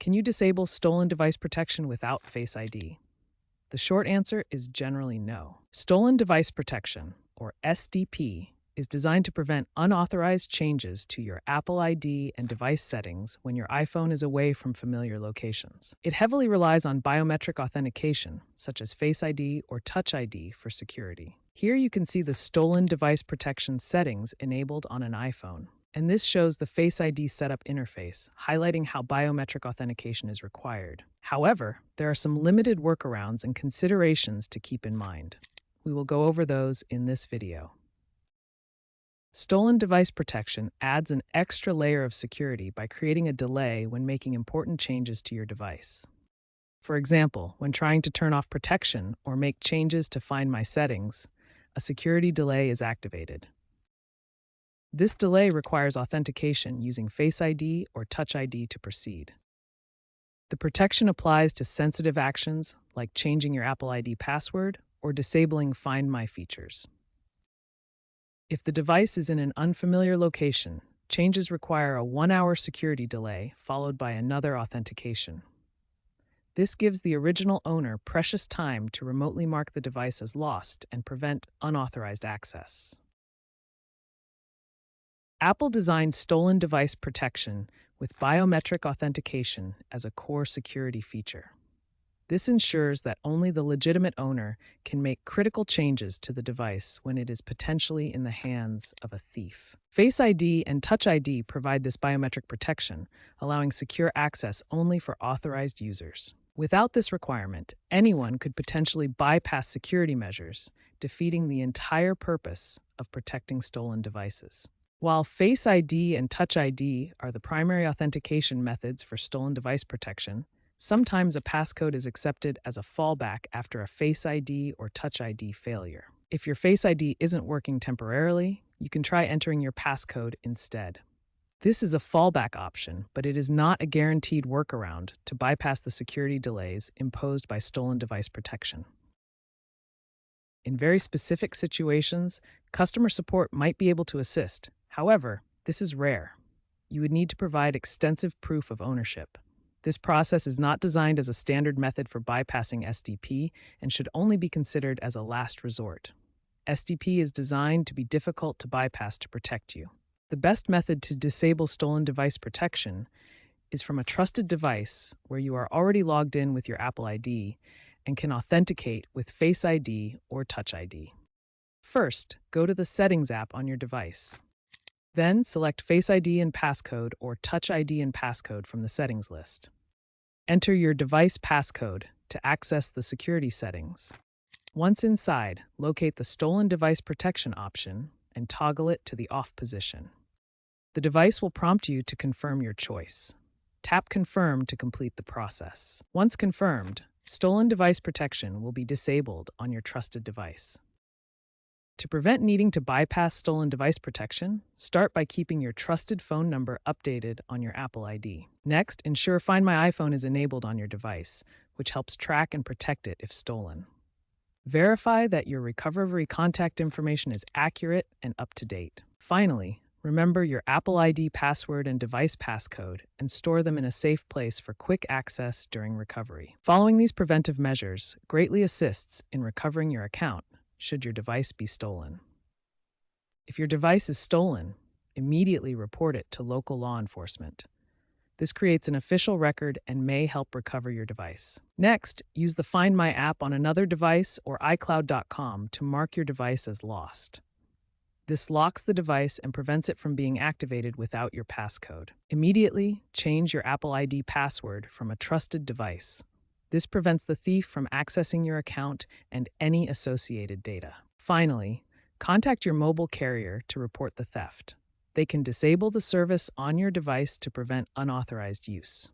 Can you disable stolen device protection without Face ID? The short answer is generally no. Stolen device protection, or SDP, is designed to prevent unauthorized changes to your Apple ID and device settings when your iPhone is away from familiar locations. It heavily relies on biometric authentication, such as Face ID or Touch ID, for security. Here you can see the stolen device protection settings enabled on an iPhone. And this shows the Face ID setup interface, highlighting how biometric authentication is required. However, there are some limited workarounds and considerations to keep in mind. We will go over those in this video. Stolen device protection adds an extra layer of security by creating a delay when making important changes to your device. For example, when trying to turn off protection or make changes to Find My settings, a security delay is activated. This delay requires authentication using Face ID or Touch ID to proceed. The protection applies to sensitive actions like changing your Apple ID password or disabling Find My features. If the device is in an unfamiliar location, changes require a 1-hour security delay followed by another authentication. This gives the original owner precious time to remotely mark the device as lost and prevent unauthorized access. Apple designed stolen device protection with biometric authentication as a core security feature. This ensures that only the legitimate owner can make critical changes to the device when it is potentially in the hands of a thief. Face ID and Touch ID provide this biometric protection, allowing secure access only for authorized users. Without this requirement, anyone could potentially bypass security measures, defeating the entire purpose of protecting stolen devices. While Face ID and Touch ID are the primary authentication methods for stolen device protection, sometimes a passcode is accepted as a fallback after a Face ID or Touch ID failure. If your Face ID isn't working temporarily, you can try entering your passcode instead. This is a fallback option, but it is not a guaranteed workaround to bypass the security delays imposed by stolen device protection. In very specific situations, customer support might be able to assist. However, this is rare. You would need to provide extensive proof of ownership. This process is not designed as a standard method for bypassing SDP and should only be considered as a last resort. SDP is designed to be difficult to bypass to protect you. The best method to disable stolen device protection is from a trusted device where you are already logged in with your Apple ID and can authenticate with Face ID or Touch ID. First, go to the Settings app on your device. Then select Face ID and Passcode or Touch ID and Passcode from the settings list. Enter your device passcode to access the security settings. Once inside, locate the Stolen Device Protection option and toggle it to the off position. The device will prompt you to confirm your choice. Tap Confirm to complete the process. Once confirmed, stolen device protection will be disabled on your trusted device. To prevent needing to bypass stolen device protection, start by keeping your trusted phone number updated on your Apple ID. Next, ensure Find My iPhone is enabled on your device, which helps track and protect it if stolen. Verify that your recovery contact information is accurate and up to date. Finally, remember your Apple ID password and device passcode and store them in a safe place for quick access during recovery. Following these preventive measures greatly assists in recovering your account should your device be stolen. If your device is stolen, immediately report it to local law enforcement. This creates an official record and may help recover your device. Next, use the Find My app on another device or iCloud.com to mark your device as lost. This locks the device and prevents it from being activated without your passcode. Immediately, change your Apple ID password from a trusted device. This prevents the thief from accessing your account and any associated data. Finally, contact your mobile carrier to report the theft. They can disable the service on your device to prevent unauthorized use.